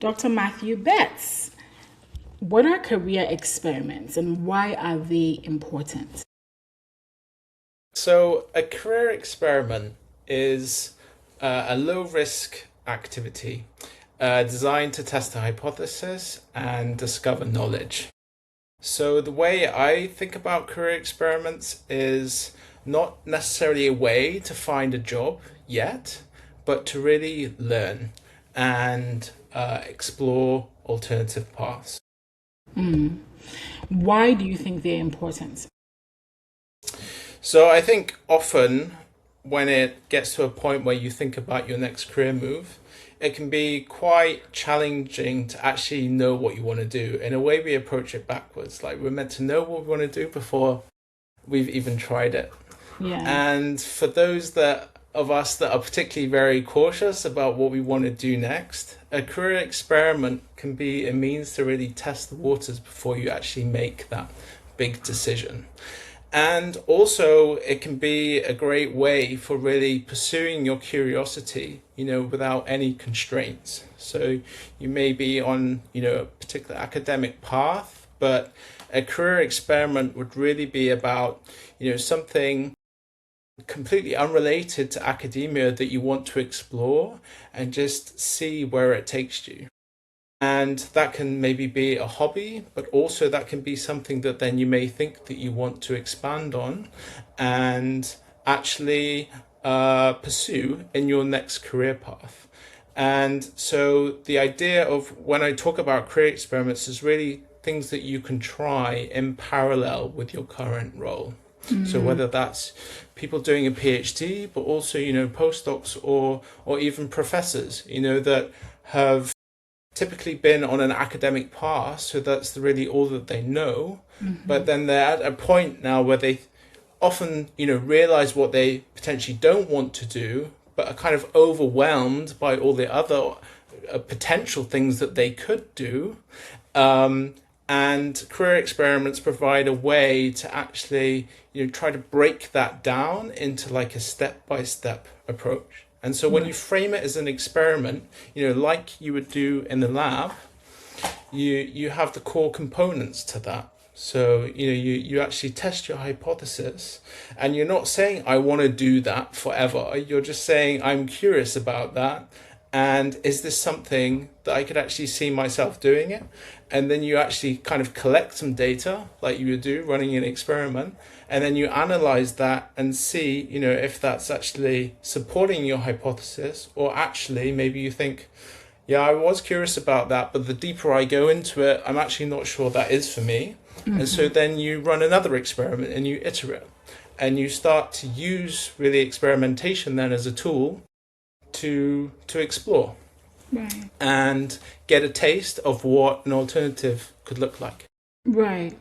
Dr. Matthew Betts, what are career experiments and why are they important? So, a career experiment is a low risk activity designed to test a hypothesis and discover knowledge. So, the way I think about career experiments is not necessarily a way to find a job yet, but to really learn and explore alternative paths. Why do you think they're important? So I think often when it gets to a point where you think about your next career move, it can be quite challenging to actually know what you want to do. In a way, we approach it backwards. Like we're meant to know what we want to do before we've even tried it. Yeah. And for those that of us that are particularly very cautious about what we want to do next, a career experiment can be a means to really test the waters before you actually make that big decision. And also, it can be a great way for really pursuing your curiosity, without any constraints. So you may be on, a particular academic path, but a career experiment would really be about, something completely unrelated to academia that you want to explore and just see where it takes you. And that can maybe be a hobby, but also that can be something that then you may think that you want to expand on and actually pursue in your next career path. And so the idea of when I talk about career experiments is really things that you can try in parallel with your current role. So whether that's people doing a PhD, but also, postdocs or even professors, that have typically been on an academic path, so that's really all that they know. But then they're at a point now where they often, realize what they potentially don't want to do, but are kind of overwhelmed by all the other potential things that they could do. And career experiments provide a way to actually, try to break that down into like a step by step approach. And so when you frame it as an experiment, like you would do in the lab, you have the core components to that. So, you actually test your hypothesis and you're not saying, I want to do that forever. You're just saying, I'm curious about that. And is this something that I could actually see myself doing it? And then you actually kind of collect some data like you would do running an experiment. And then you analyze that and see, if that's actually supporting your hypothesis, or actually maybe you think, yeah, I was curious about that, but the deeper I go into it, I'm actually not sure that is for me. And so then you run another experiment and you iterate and you start to use really experimentation then as a tool to explore Right. and get a taste of what an alternative could look like. Right.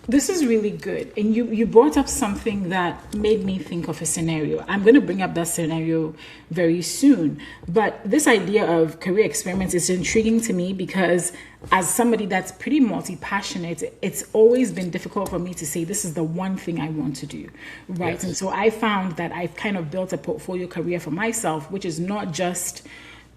This is really good. And you brought up something that made me think of a scenario. I'm going to bring up that scenario very soon. But this idea of career experiments is intriguing to me because, as somebody that's pretty multi passionate, it's always been difficult for me to say this is the one thing I want to do. Right. Yes. And so I found that I've kind of built a portfolio career for myself, which is not just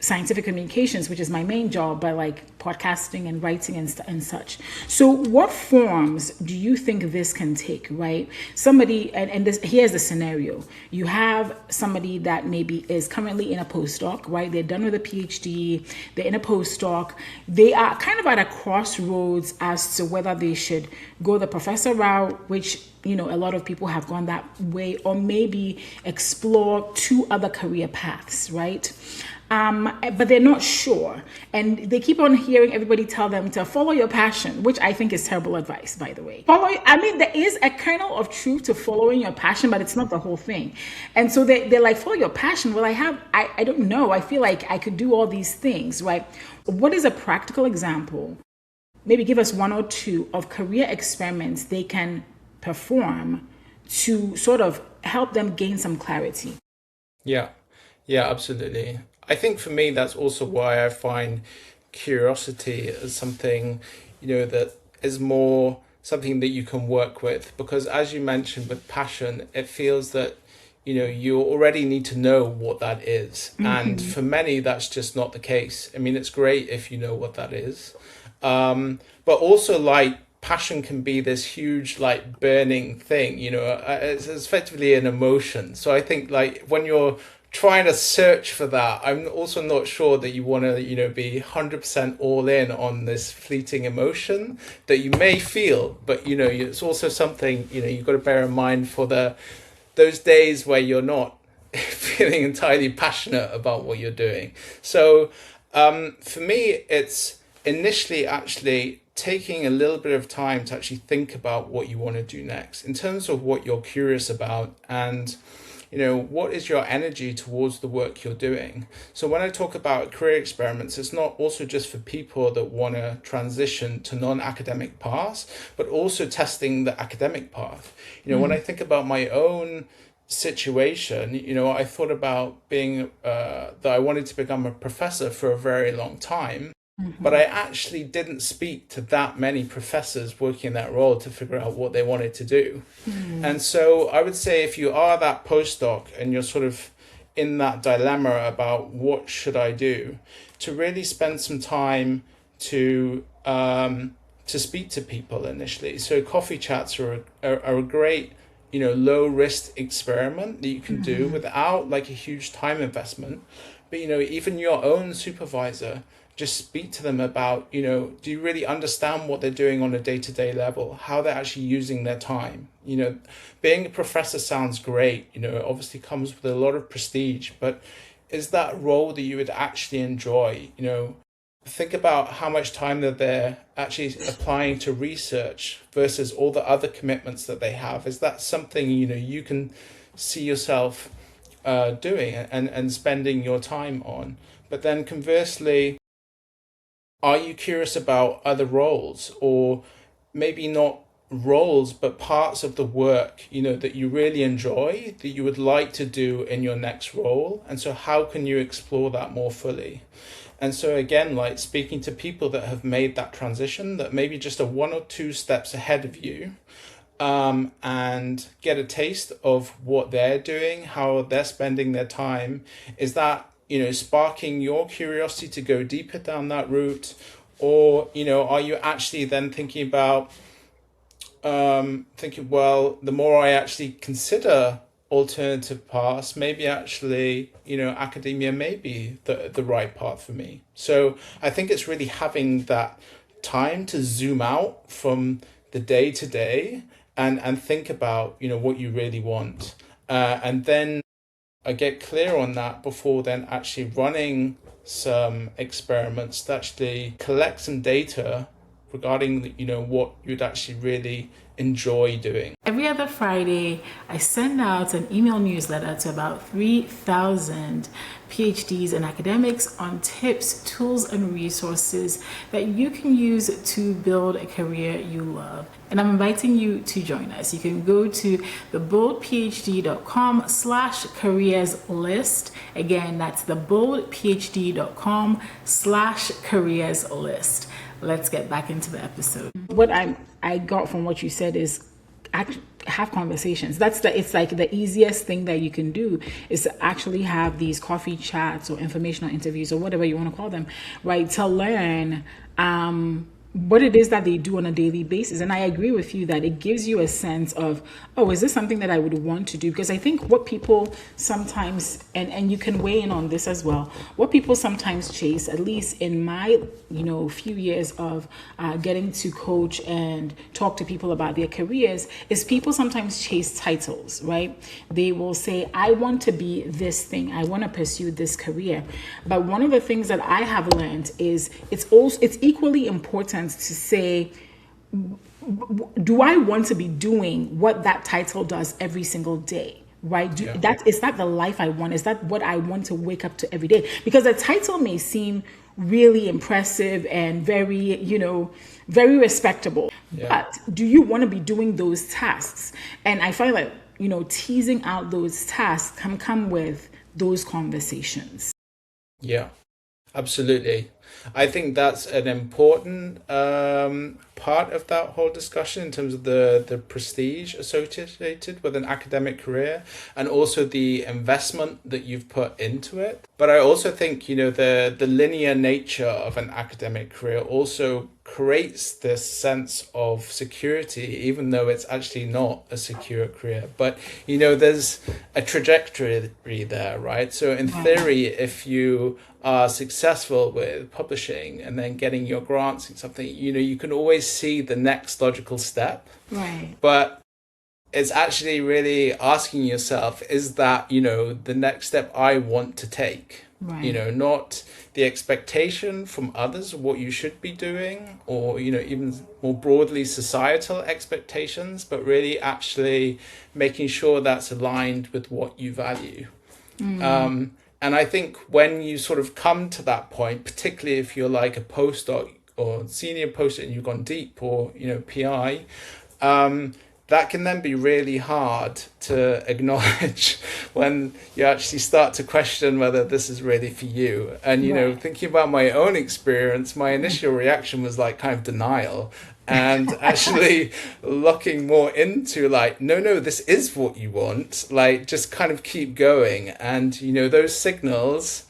scientific communications, which is my main job, but like podcasting and writing and such. So what forms do you think this can take, right? Somebody, and this, here's the scenario. You have somebody that maybe is currently in a postdoc, right? They're done with a PhD, they're in a postdoc. They are kind of at a crossroads as to whether they should go the professor route, which a lot of people have gone that way, or maybe explore two other career paths, right? But they're not sure. And they keep on hearing everybody tell them to follow your passion, which I think is terrible advice, by the way. There is a kernel of truth to following your passion, but it's not the whole thing. And so they're like, follow your passion. Well, I don't know. I feel like I could do all these things, right? What is a practical example? Maybe give us one or two of career experiments they can perform to sort of help them gain some clarity. Yeah. Yeah, absolutely. I think for me, that's also why I find curiosity as something, that is more something that you can work with. Because as you mentioned with passion, it feels that, you already need to know what that is. And for many, that's just not the case. I mean, it's great if you know what that is. But also, like, passion can be this huge, like, burning thing, it's effectively an emotion. So I think, like, when you're trying to search for that, I'm also not sure that you want to, be 100% all in on this fleeting emotion that you may feel. But, it's also something, you've got to bear in mind for those days where you're not feeling entirely passionate about what you're doing. So for me, it's initially actually taking a little bit of time to actually think about what you want to do next in terms of what you're curious about, and what is your energy towards the work you're doing. So when I talk about career experiments, it's not also just for people that want to transition to non-academic paths, but also testing the academic path. When I think about my own situation, I thought about being that I wanted to become a professor for a very long time. But I actually didn't speak to that many professors working in that role to figure out what they wanted to do. And so I would say, if you are that postdoc and you're sort of in that dilemma about what should I do, to really spend some time to speak to people initially. So coffee chats are a great, low risk experiment that you can do without like a huge time investment. But, even your own supervisor, just speak to them about, do you really understand what they're doing on a day-to-day level, how they're actually using their time? Being a professor sounds great, it obviously comes with a lot of prestige, but is that role that you would actually enjoy? Think about how much time that they're actually applying to research versus all the other commitments that they have. Is that something, you can see yourself doing and spending your time on? But then conversely, are you curious about other roles, or maybe not roles, but parts of the work, that you really enjoy, that you would like to do in your next role? And so how can you explore that more fully? And so again, like speaking to people that have made that transition, that maybe just are 1 or 2 steps ahead of you, and get a taste of what they're doing, how they're spending their time. Is that, sparking your curiosity to go deeper down that route? Or, are you actually then thinking about, well, the more I actually consider alternative paths, maybe actually, academia may be the right path for me. So I think it's really having that time to zoom out from the day to day and think about, what you really want. And then I get clear on that before then actually running some experiments to actually collect some data regarding, what you'd actually really enjoy doing. Every other Friday, I send out an email newsletter to about 3,000 PhDs and academics on tips, tools, and resources that you can use to build a career you love. And I'm inviting you to join us. You can go to theboldphd.com/careers list. Again, that's theboldphd.com/careers list. Let's get back into the episode. What I got from what you said is have conversations. It's like the easiest thing that you can do is to actually have these coffee chats or informational interviews or whatever you want to call them, right? To learn what it is that they do on a daily basis. And I agree with you that it gives you a sense of, oh, is this something that I would want to do? Because I think what people sometimes, and you can weigh in on this as well, what people sometimes chase, at least in my, few years of getting to coach and talk to people about their careers, is people sometimes chase titles, right? They will say, I want to be this thing. I want to pursue this career. But one of the things that I have learned is it's equally important to say, do I want to be doing what that title does every single day? Right? Is that the life I want? Is that what I want to wake up to every day? Because the title may seem really impressive and very, very respectable. Yeah. But do you want to be doing those tasks? And I find that, teasing out those tasks can come with those conversations. Yeah, absolutely. I think that's an important part of that whole discussion in terms of the prestige associated with an academic career and also the investment that you've put into it. But I also think, the linear nature of an academic career also creates this sense of security, even though it's actually not a secure career. But, there's a trajectory there, right? So in theory, if you are successful with publishing and then getting your grants and something, you can always see the next logical step. Right. But it's actually really asking yourself, is that, the next step I want to take? Right. Not the expectation from others of what you should be doing, or, even more broadly societal expectations, but really actually making sure that's aligned with what you value. And I think when you sort of come to that point, particularly if you're like a postdoc or senior postdoc and you've gone deep, or, PI, that can then be really hard to acknowledge when you actually start to question whether this is really for you. And, thinking about my own experience, my initial reaction was like kind of denial. And actually looking more into like, no, this is what you want. Like, just kind of keep going. And, those signals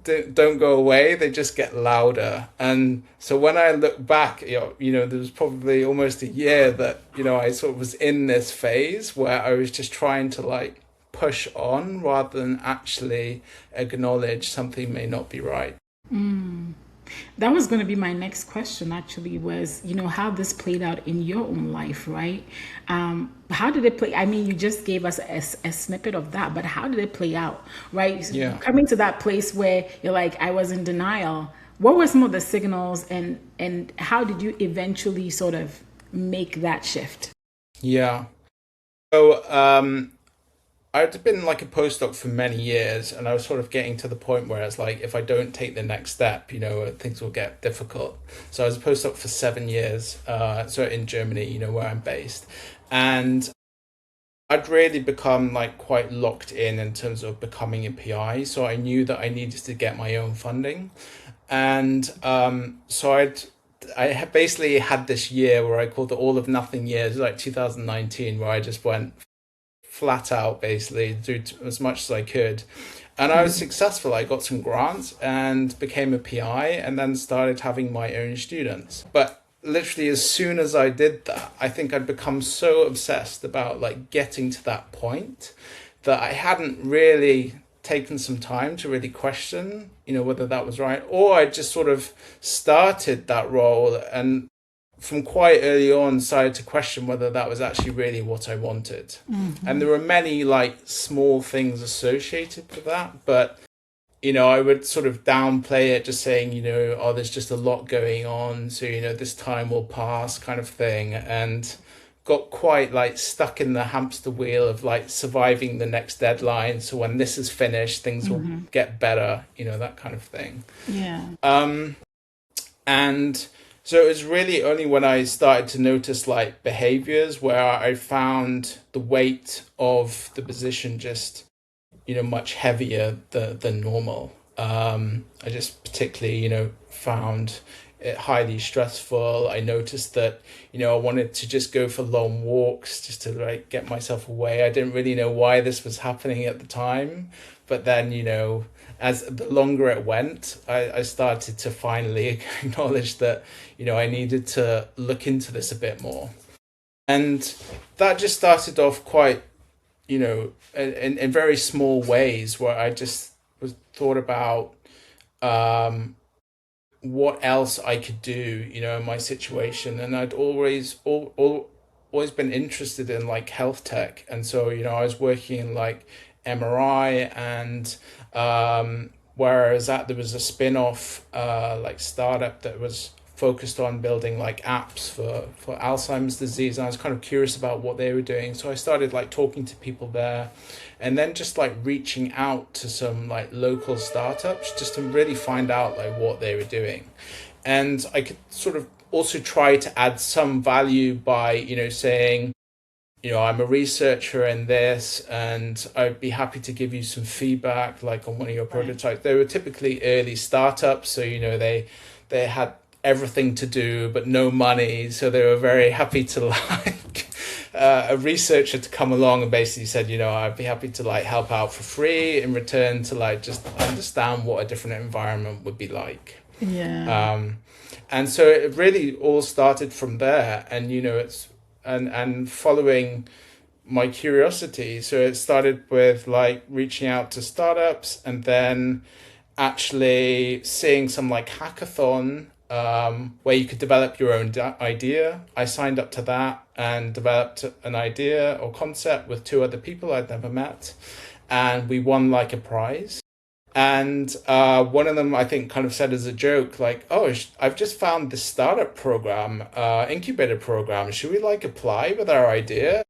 don't go away, they just get louder. And so when I look back, there was probably almost a year that I sort of was in this phase where I was just trying to like push on rather than actually acknowledge something may not be right. That was going to be my next question, actually, was, how this played out in your own life, right? How did it play? I mean, you just gave us a snippet of that, but how did it play out, right? Yeah. Coming to that place where you're like, I was in denial. What were some of the signals, and how did you eventually sort of make that shift? Yeah. So, I'd been like a postdoc for many years, and I was sort of getting to the point where it's like, if I don't take the next step, things will get difficult. So I was a postdoc for 7 years, so in Germany, where I'm based. And I'd really become like quite locked in terms of becoming a PI. So I knew that I needed to get my own funding. And so I basically had this year where I called it all of nothing years, like 2019, where I just went flat out, basically do as much as I could. And I was successful. I got some grants and became a PI, and then started having my own students. But literally as soon as I did that, I think I'd become so obsessed about like getting to that point that I hadn't really taken some time to really question, whether that was right. Or I just sort of started that role and from quite early on started to question whether that was actually really what I wanted. And there were many like small things associated with that, but I would sort of downplay it, just saying, there's just a lot going on, so this time will pass kind of thing, and got quite like stuck in the hamster wheel of like surviving the next deadline, so when this is finished things will get better, that kind of thing. And so it was really only when I started to notice like behaviors where I found the weight of the position just, much heavier than normal. I just particularly, found it highly stressful. I noticed that, I wanted to just go for long walks just to like get myself away. I didn't really know why this was happening at the time. But then, as the longer it went, I started to finally acknowledge that, I needed to look into this a bit more. And that just started off quite, in very small ways, where I just thought about what else I could do, in my situation. And I'd always been interested in like health tech. And so, I was working in like MRI, and whereas there was a spin-off like startup that was focused on building like apps for Alzheimer's disease, and I was kind of curious about what they were doing. So I started like talking to people there, and then just like reaching out to some like local startups just to really find out like what they were doing. And I could sort of also try to add some value by, saying, I'm a researcher in this, and I'd be happy to give you some feedback, like on one of your Right. prototypes. They were typically early startups, so they had everything to do but no money, so they were very happy to like a researcher to come along and basically said, I'd be happy to like help out for free in return to like just understand what a different environment would be like. Yeah. Um, and so it really all started from there, and it's and following my curiosity. So it started with like reaching out to startups, and then actually seeing some like hackathon where you could develop your own idea. I signed up to that and developed an idea or concept with two other people I'd never met, and we won like a prize. And one of them, I think, kind of said as a joke, like, "Oh, I've just found this startup program, incubator program. Should we like apply with our idea?"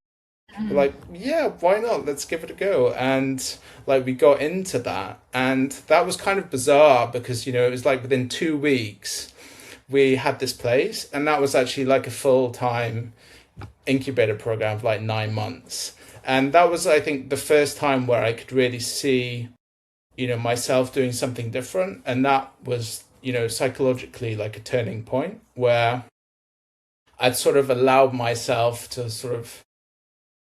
We're Mm. like, "Yeah, why not? Let's give it a go." And like we got into that, and that was kind of bizarre because it was like within 2 weeks we had this place, and that was actually like a full-time incubator program for like 9 months. And that was, I think, the first time where I could really see myself doing something different. And that was, psychologically like a turning point where I'd sort of allowed myself to sort of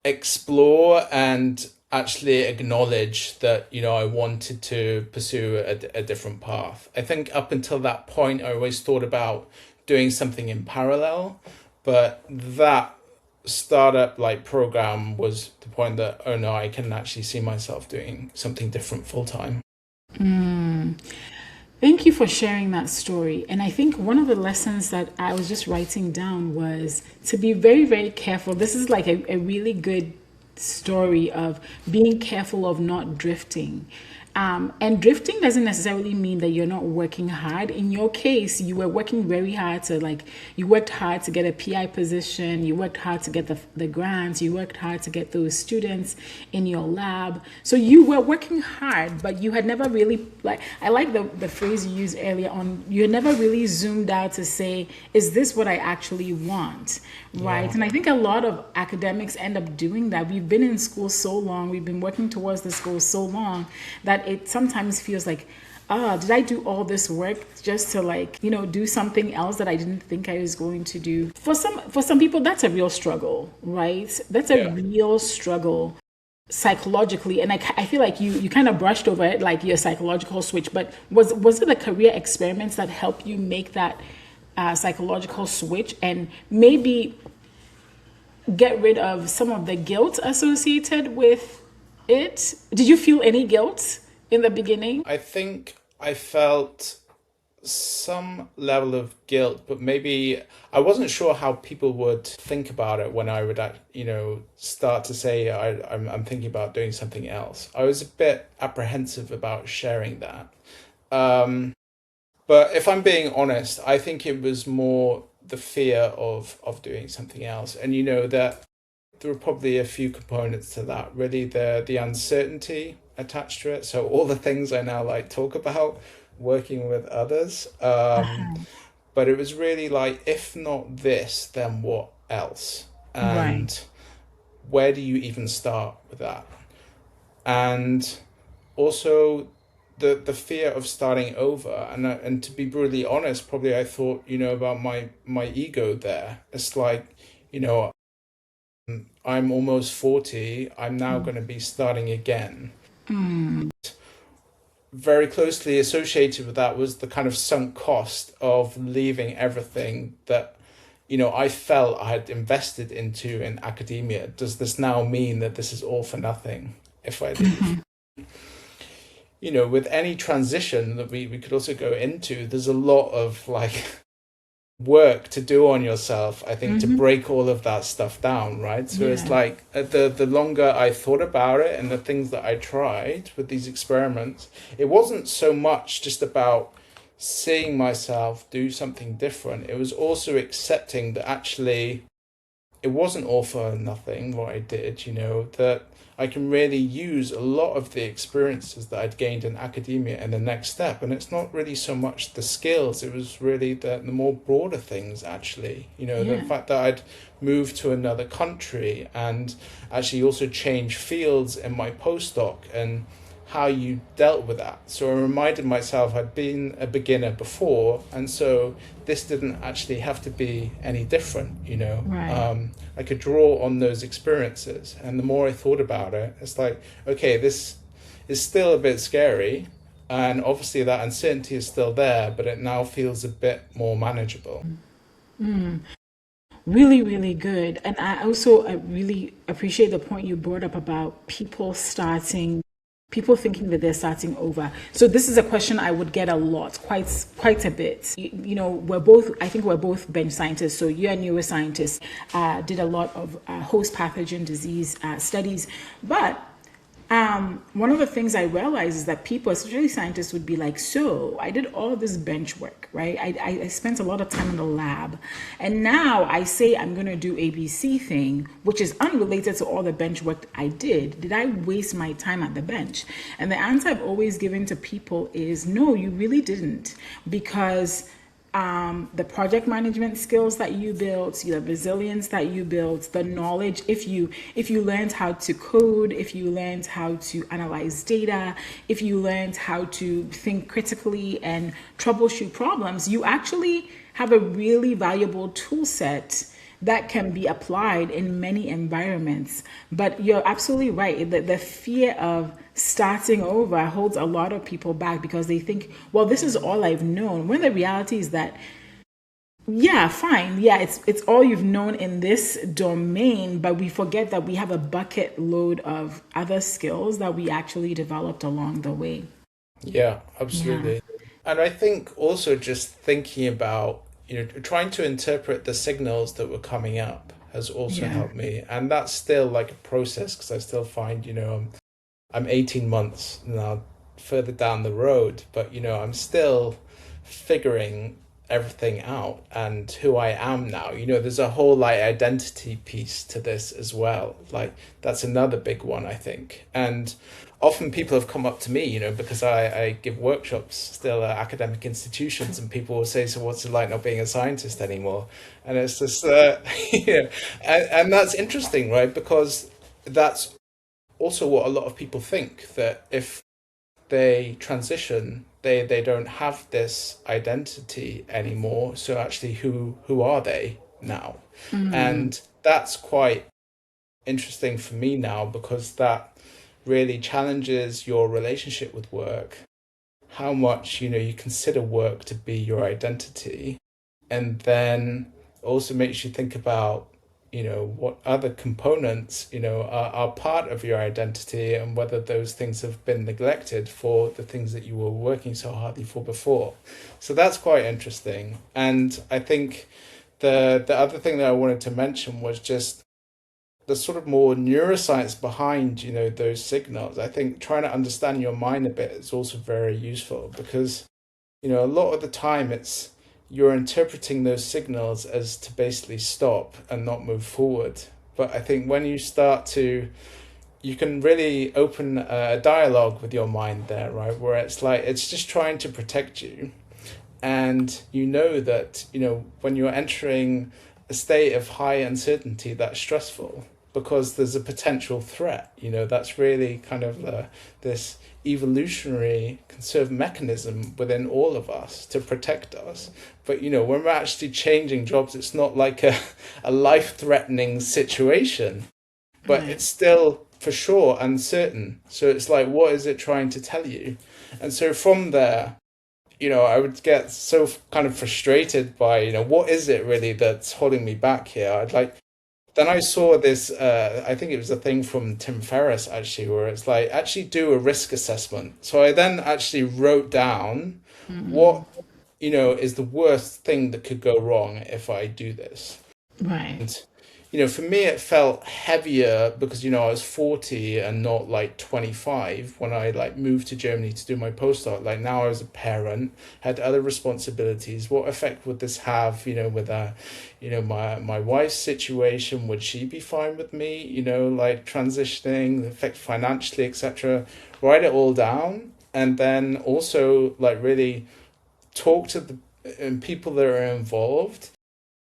explore and actually acknowledge that, I wanted to pursue a different path. I think up until that point, I always thought about doing something in parallel, but that startup like program was the point that, oh no, I can actually see myself doing something different full time. Mm. Thank you for sharing that story. And I think one of the lessons that I was just writing down was to be very, very careful. This is like a really good story of being careful of not drifting. And drifting doesn't necessarily mean that you're not working hard. In your case, you were working very hard to like, you worked hard to get a PI position, you worked hard to get the grants, you worked hard to get those students in your lab. So you were working hard, but you had never really, like, I like the phrase you used earlier on, you had never really zoomed out to say, is this what I actually want? Right. Yeah. And I think a lot of academics end up doing that. We've been in school so long, we've been working towards this goal so long that it sometimes feels like, did I do all this work just to like, do something else that I didn't think I was going to do? For some people, that's a real struggle, right? That's a Yeah. real struggle psychologically. And I feel like you kind of brushed over it, like your psychological switch, but was it the career experiments that helped you make that psychological switch and maybe get rid of some of the guilt associated with it? Did you feel any guilt in the beginning? I think I felt some level of guilt, but maybe I wasn't sure how people would think about it when I would, start to say I'm thinking about doing something else. I was a bit apprehensive about sharing that. Um, but if I'm being honest, I think it was more the fear of doing something else, and that there were probably a few components to that. Really, the uncertainty attached to it. So all the things I now like talk about working with others. But it was really like, if not this, then what else? Right. And where do you even start with that? And also the fear of starting over. And to be brutally honest, probably I thought, about my ego there. It's like, you know, I'm almost 40. I'm now going to be starting again. Very closely associated with that was the kind of sunk cost of leaving everything that I felt I had invested into in academia. Does this now mean that this is all for nothing if I leave? With any transition that we could also go into, there's a lot of like work to do on yourself, I think, to break all of that stuff down, right? So it's Yeah. like the longer I thought about it and the things that I tried with these experiments, it wasn't so much just about seeing myself do something different. It was also accepting that actually it wasn't all for nothing what I did, that I can really use a lot of the experiences that I'd gained in academia in the next step. And it's not really so much the skills, it was really the more broader things, actually. The Yeah. fact that I'd moved to another country and actually also changed fields in my postdoc and how you dealt with that. So I reminded myself I'd been a beginner before, and so this didn't actually have to be any different. Right. I could draw on those experiences, and the more I thought about it, it's like, okay, this is still a bit scary, and obviously that uncertainty is still there, but it now feels a bit more manageable. Really, really good. And I also really appreciate the point you brought up about people thinking that they're starting over. So this is a question I would get a lot, quite a bit. I think we're both bench scientists. So you're a neuroscientist, did a lot of host pathogen disease studies, but one of the things I realized is that people, especially scientists, would be like, so I did all this bench work, right? I spent a lot of time in the lab. And now I say I'm going to do ABC thing, which is unrelated to all the bench work I did. Did I waste my time at the bench? And the answer I've always given to people is no, you really didn't. Because the project management skills that you built, the resilience that you built, the knowledge, if you learned how to code, if you learned how to analyze data, if you learned how to think critically and troubleshoot problems, you actually have a really valuable tool set that can be applied in many environments. But you're absolutely right. The fear of starting over holds a lot of people back because they think, well, this is all I've known. When the reality is that, yeah, fine. Yeah, it's all you've known in this domain, but we forget that we have a bucket load of other skills that we actually developed along the way. Yeah, Yeah. absolutely. And I think also just thinking about, trying to interpret the signals that were coming up has also Yeah. helped me. And that's still like a process because I still find, I'm 18 months now further down the road, but, I'm still figuring everything out and who I am now. There's a whole like identity piece to this as well. Like that's another big one, I think. And often people have come up to me, because I give workshops still at academic institutions, and people will say, so what's it like not being a scientist anymore? And it's just, and that's interesting, right? Because that's also what a lot of people think, that if they transition, they don't have this identity anymore. So actually, who are they now? And that's quite interesting for me now because that really challenges your relationship with work, how much you consider work to be your identity, and then also makes you think about what other components are part of your identity and whether those things have been neglected for the things that you were working so hardly for before. So that's quite interesting. And I think the other thing that I wanted to mention was just the sort of more neuroscience behind those signals. I think trying to understand your mind a bit is also very useful because a lot of the time it's you're interpreting those signals as to basically stop and not move forward. But I think when you start to, you can really open a dialogue with your mind there, right? Where it's like it's just trying to protect you, and that when you're entering a state of high uncertainty, that's stressful because there's a potential threat. That's really kind of this evolutionary conserved mechanism within all of us to protect us. But when we're actually changing jobs, it's not like a life-threatening situation, but Right. it's still for sure uncertain. So it's like, what is it trying to tell you? And so from there, I would get so kind of frustrated by, what is it really that's holding me back here? Then I saw this, I think it was a thing from Tim Ferriss actually, where it's like, actually do a risk assessment. So I then actually wrote down what, is the worst thing that could go wrong if I do this. Right. And, for me, it felt heavier because, I was 40 and not like 25 when I like moved to Germany to do my postdoc. Like now I was a parent, had other responsibilities. What effect would this have, with my wife's situation? Would she be fine with me, like transitioning, the effect financially, etc. Write it all down, and then also like really talk to the people that are involved.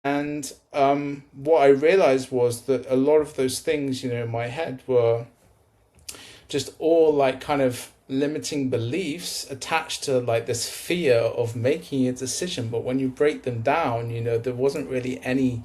And what I realized was that a lot of those things, in my head were just all like kind of limiting beliefs attached to like this fear of making a decision. But when you break them down, there wasn't really any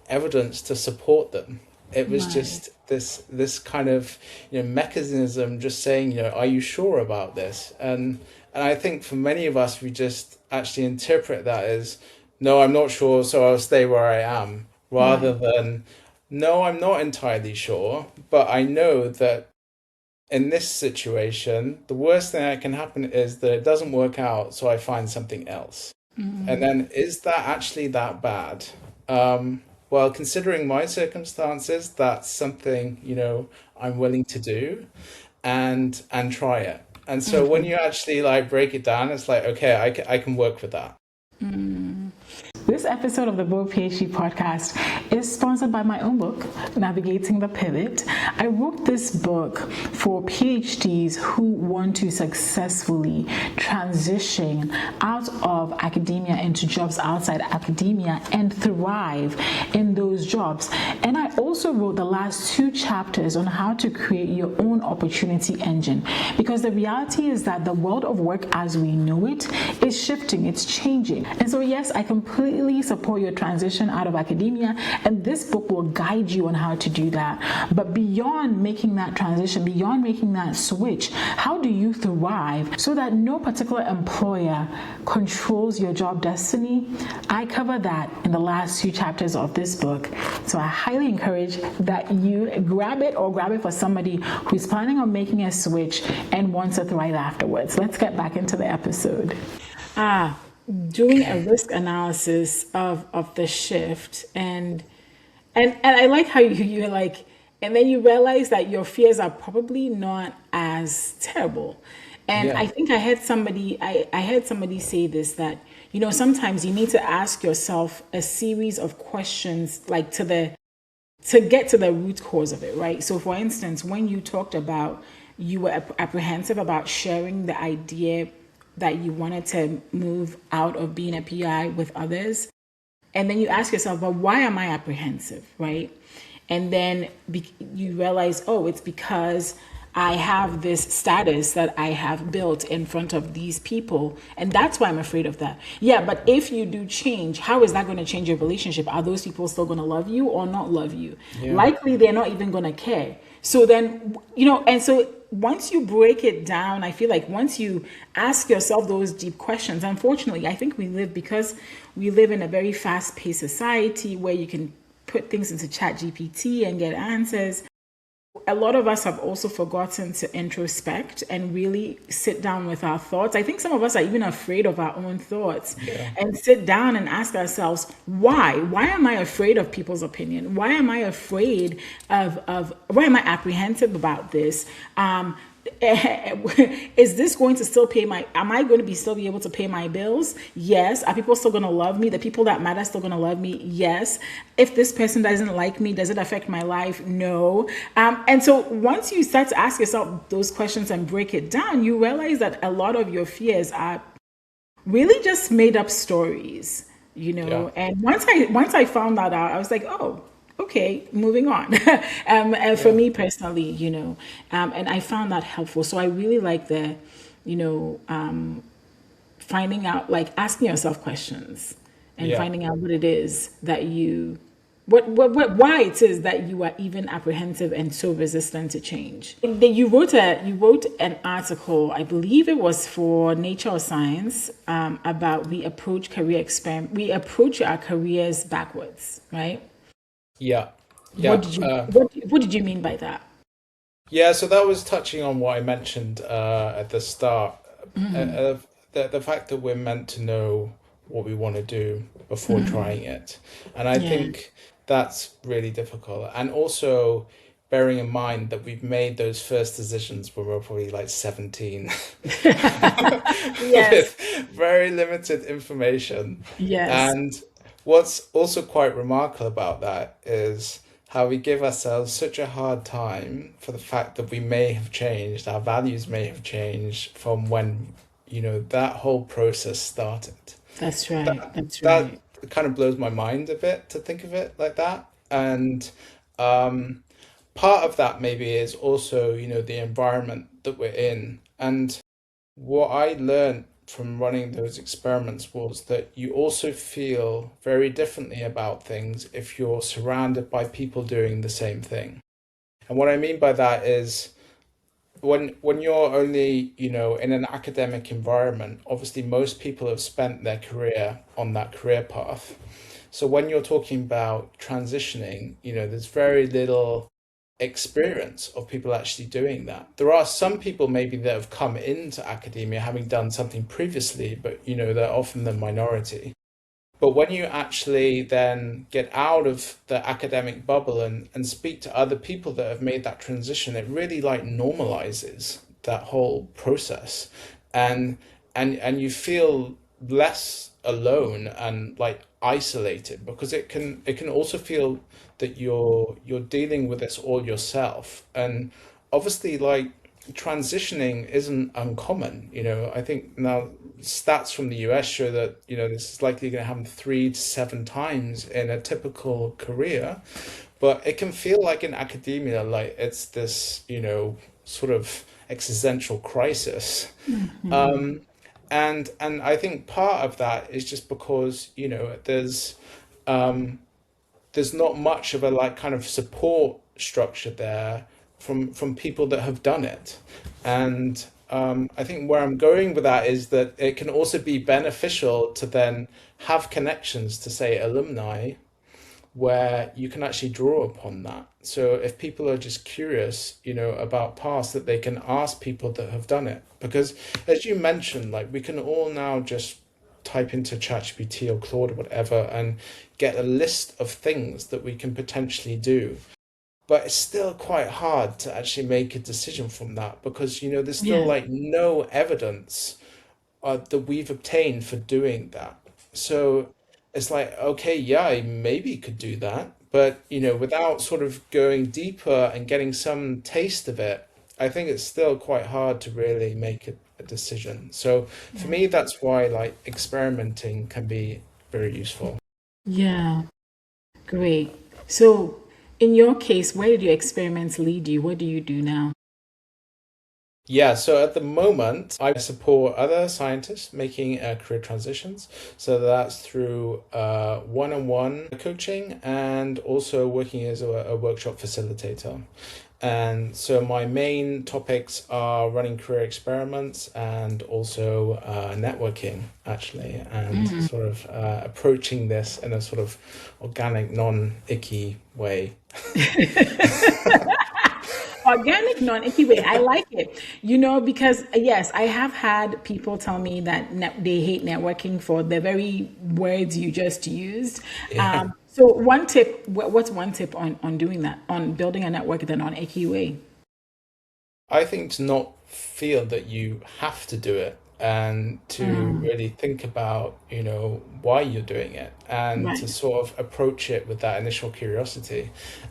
evidence to support them. It was Right. just this kind of mechanism just saying, are you sure about this? And I think for many of us, we just actually interpret that as, no, I'm not sure, so I'll stay where I am, rather Right. than, no, I'm not entirely sure, but I know that in this situation, the worst thing that can happen is that it doesn't work out, so I find something else. And then, is that actually that bad? Well, considering my circumstances, that's something, I'm willing to do and try it. And so when you actually like break it down, it's like, okay, I can work with that. This episode of the Vogue PhD podcast is sponsored by my own book, Navigating the Pivot. I wrote this book for PhDs who want to successfully transition out of academia into jobs outside academia and thrive in those jobs. And I also wrote the last 2 chapters on how to create your own opportunity engine, because the reality is that the world of work as we know it is shifting, it's changing. And so yes, I completely support your transition out of academia, and this book will guide you on how to do that. But beyond making that transition, beyond making that switch, how do you thrive so that no particular employer controls your job destiny? I cover that in the last 2 chapters of this book. So I highly encourage that you grab it, or grab it for somebody who's planning on making a switch and wants to thrive afterwards. Let's get back into the episode. Doing a risk analysis of the shift, and I like how you're like, and then you realize that your fears are probably not as terrible. And Yeah. I think I heard somebody say this, that sometimes you need to ask yourself a series of questions, like to get to the root cause of it, right? So for instance, when you talked about, you were apprehensive about sharing the idea that you wanted to move out of being a PI with others. And then you ask yourself, but why am I apprehensive, right? And then you realize, oh, it's because I have this status that I have built in front of these people. And that's why I'm afraid of that. Yeah, but if you do change, how is that going to change your relationship? Are those people still going to love you or not love you? Yeah. Likely they're not even going to care. So then, and so once you break it down, I feel like once you ask yourself those deep questions, unfortunately, I think because we live in a very fast-paced society where you can put things into ChatGPT and get answers. A lot of us have also forgotten to introspect and really sit down with our thoughts. I think some of us are even afraid of our own thoughts, and sit down and ask ourselves, why? Why am I afraid of people's opinion? Why am I afraid why am I apprehensive about this? Is this going to still am I going to still be able to pay my bills? Yes. Are people still going to love me? The people that matter still going to love me? Yes. If this person doesn't like me, does it affect my life? No. And so once you start to ask yourself those questions and break it down, you realize that a lot of your fears are really just made up stories, Yeah. And once I found that out, I was like, oh, okay, moving on. And for Yeah. me personally, and I found that helpful. So I really like finding out, like asking yourself questions and Yeah. finding out what it is that why it is that you are even apprehensive and so resistant to change. You wrote an article, I believe it was for Nature or Science, about we approach our careers backwards, right? Yeah. What Yeah. did you what did you mean by that? Yeah, so that was touching on what I mentioned at the start, the fact that we're meant to know what we want to do before trying it. And I Yeah. think that's really difficult. And also bearing in mind that we've made those first decisions when we were probably like 17 Yes. with very limited information. Yes. And what's also quite remarkable about that is how we give ourselves such a hard time for the fact that we may have changed, our values may have changed from when, that whole process started. That's right. That's That right. kind of blows my mind a bit to think of it like that. And um, part of that maybe is also, the environment that we're in. And what I learned from running those experiments was that you also feel very differently about things if you're surrounded by people doing the same thing. And what I mean by that is when you're only, in an academic environment, obviously most people have spent their career on that career path. So when you're talking about transitioning, there's very little experience of people actually doing that. There are some people maybe that have come into academia having done something previously, but they're often the minority. But when you actually then get out of the academic bubble and speak to other people that have made that transition, it really like normalizes that whole process. And and you feel less alone and like isolated because it can also feel that you're dealing with this all yourself. And obviously like transitioning isn't uncommon. I think now stats from the US show that, this is likely going to happen 3 to 7 times in a typical career, but it can feel like in academia, like it's this, sort of existential crisis. And I think part of that is just because, um, there's not much of a like kind of support structure there from people that have done it. And I think where I'm going with that is that it can also be beneficial to then have connections to say alumni where you can actually draw upon that. So if people are just curious, about past, that they can ask people that have done it. Because as you mentioned, like we can all now just type into ChatGPT or Claude or whatever and get a list of things that we can potentially do. But it's still quite hard to actually make a decision from that because, there's still Yeah. like no evidence that we've obtained for doing that. So it's like, okay, yeah, I maybe could do that, but without sort of going deeper and getting some taste of it, I think it's still quite hard to really make a decision. So for Yeah. me, that's why like experimenting can be very useful. Yeah. Great. So, in your case, where did your experiments lead you? What do you do now? Yeah, so at the moment, I support other scientists making career transitions. So that's through one-on-one coaching and also working as a workshop facilitator. And so my main topics are running career experiments and also networking, actually, and sort of approaching this in a sort of organic, non-icky way. Organic, non-icky way. I like it. Because yes, I have had people tell me that they hate networking for the very words you just used. Yeah. So one tip, what's one tip on doing that, on building a network the non-icky way? I think to not feel that you have to do it and to really think about, why you're doing it and to Right. sort of approach it with that initial curiosity.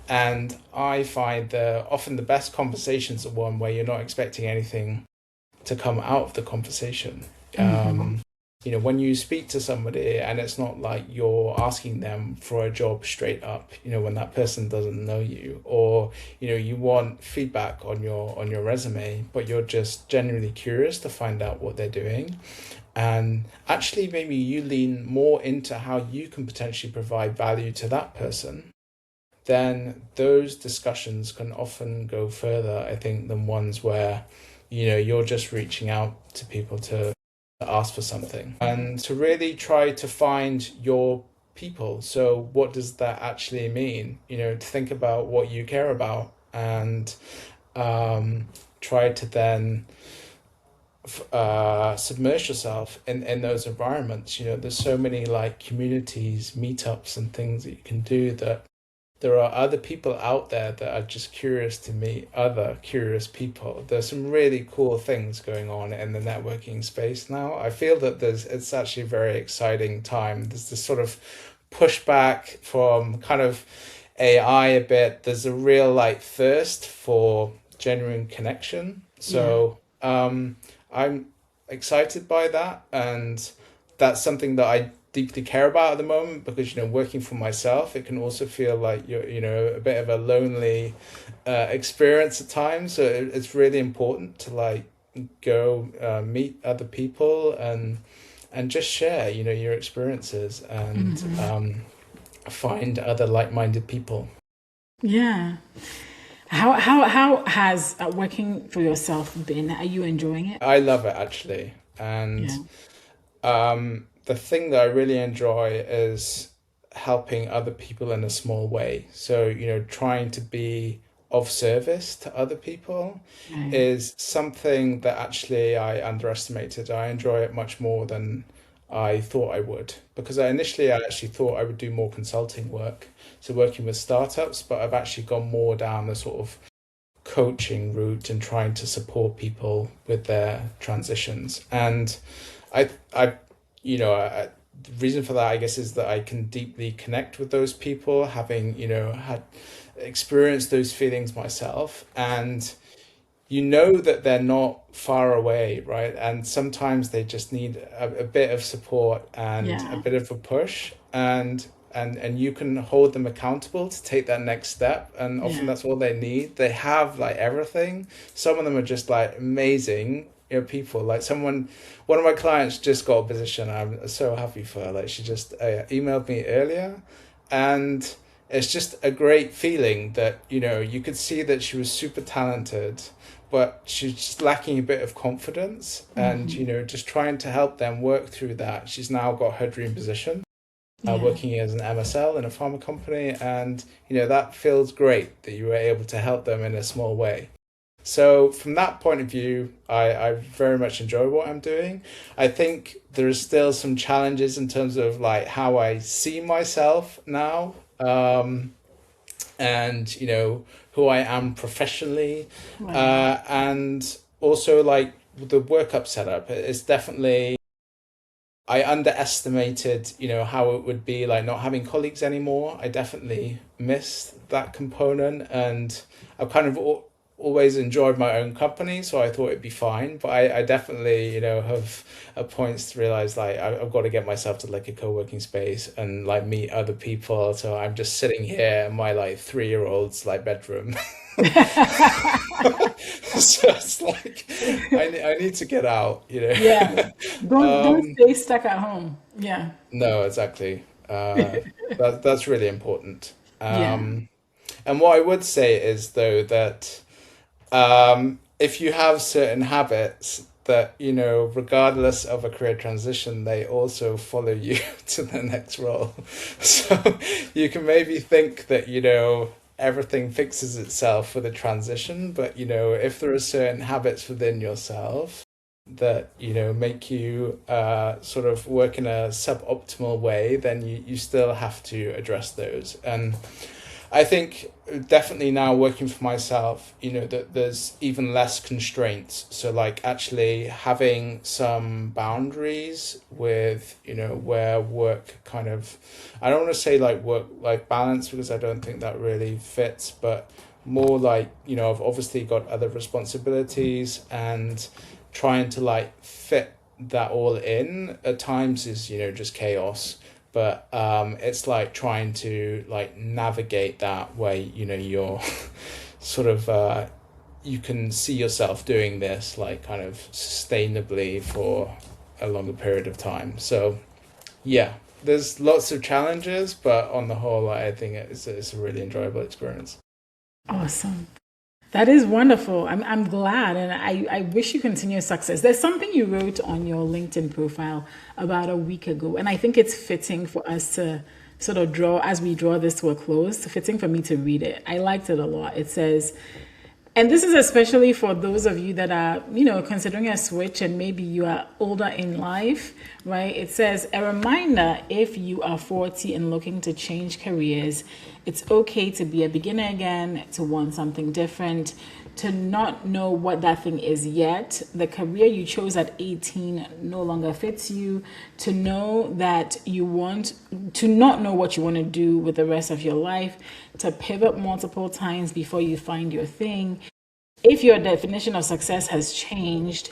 And I find that often the best conversations are one where you're not expecting anything to come out of the conversation. When you speak to somebody and it's not like you're asking them for a job straight up, when that person doesn't know you, or you want feedback on your resume, but you're just genuinely curious to find out what they're doing. And actually maybe you lean more into how you can potentially provide value to that person, then those discussions can often go further, I think, than ones where, you're just reaching out to people to ask for something and to really try to find your people. So what does that actually mean? To think about what you care about and um, try to then submerge yourself in those environments. There's so many like communities, meetups and things that you can do that there are other people out there that are just curious to meet other curious people. There's some really cool things going on in the networking space now. I feel that it's actually a very exciting time. There's this sort of pushback from kind of AI a bit. There's a real like thirst for genuine connection. So I'm excited by that, and that's something that I deeply care about at the moment, because working for myself, it can also feel like you're a bit of a lonely experience at times. So it's really important to like go meet other people and just share your experiences and find other like-minded people. Yeah. How has working for yourself been? Are you enjoying it? I love it actually, and Yeah. the thing that I really enjoy is helping other people in a small way. So, trying to be of service to other people Right. is something that actually I underestimated. I enjoy it much more than I thought I would, because I actually thought I would do more consulting work, so working with startups, but I've actually gone more down the sort of coaching route and trying to support people with their transitions. And I the reason for that, I guess, is that I can deeply connect with those people, having, had experienced those feelings myself. And that they're not far away, right? And sometimes they just need a bit of support and a Yeah. bit of a push, and you can hold them accountable to take that next step. And often Yeah. that's all they need. They have like everything. Some of them are just like amazing, people. Like one of my clients just got a position. I'm so happy for her. Like she just emailed me earlier, and it's just a great feeling that you could see that she was super talented, but she's just lacking a bit of confidence, and just trying to help them work through that. She's now got her dream position, Yeah. working as an MSL in a pharma company, and that feels great that you were able to help them in a small way. So from that point of view, I very much enjoy what I'm doing. I think there is still some challenges in terms of like how I see myself now, and who I am professionally, Right. and also like the workup setup. It's definitely, I underestimated how it would be like not having colleagues anymore. I definitely missed that component, and I've kind of always enjoyed my own company, so I thought it'd be fine. But I definitely have at points to realize like I've got to get myself to like a co-working space and like meet other people. So I'm just sitting here in my like 3-year-old's like bedroom. So it's like I need to get out, Yeah. Don't Um, stay stuck at home. Yeah. no, exactly. That's really important. Yeah. And what I would say is though that if you have certain habits that, regardless of a career transition, they also follow you to the next role. So you can maybe think that, everything fixes itself with a transition, but, if there are certain habits within yourself that, make you sort of work in a suboptimal way, then you still have to address those. And I think definitely now working for myself, that there's even less constraints. So like actually having some boundaries with, where work kind of, I don't want to say like work life balance, because I don't think that really fits, but more like, I've obviously got other responsibilities, and trying to like fit that all in at times is, just chaos. But it's like trying to like navigate that way, you're sort of you can see yourself doing this like kind of sustainably for a longer period of time. So yeah, there's lots of challenges, but on the whole, I think it's a really enjoyable experience. Awesome. That is wonderful. I'm glad, and I wish you continued success. There's something you wrote on your LinkedIn profile about a week ago, and I think it's fitting for us to sort of draw, as we draw this to a close, fitting for me to read it. I liked it a lot. It says, And this is especially for those of you that are, considering a switch and maybe you are older in life, right? It says a reminder, if you are 40 and looking to change careers, it's okay to be a beginner again, to want something different, to not know what that thing is yet. The career you chose at 18 no longer fits you, to know that you want to not know what you want to do with the rest of your life, to pivot multiple times before you find your thing. If your definition of success has changed,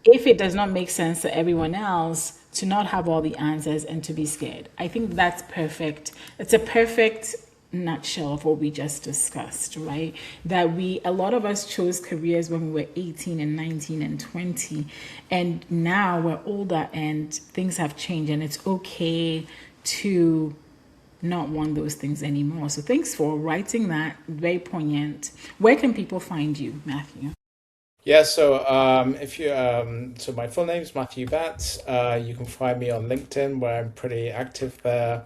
if it does not make sense to everyone else, to not have all the answers and to be scared. I think that's perfect. It's a perfect nutshell of what we just discussed, right? That a lot of us chose careers when we were 18 and 19 and 20, and now we're older and things have changed, and it's okay to not want those things anymore. So thanks for writing that. Very poignant. Where can people find you, Matthew? Yeah, so if you so my full name is Matthew Batts. You can find me on LinkedIn where I'm pretty active there.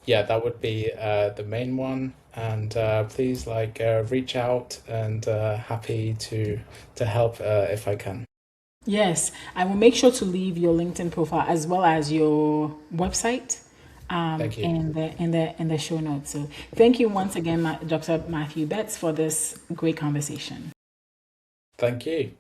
Yeah, that would be the main one. And please reach out, and happy to help if I can. Yes, I will make sure to leave your LinkedIn profile as well as your website Thank you. in the show notes. So thank you once again, Dr. Matthew Betts, for this great conversation. Thank you.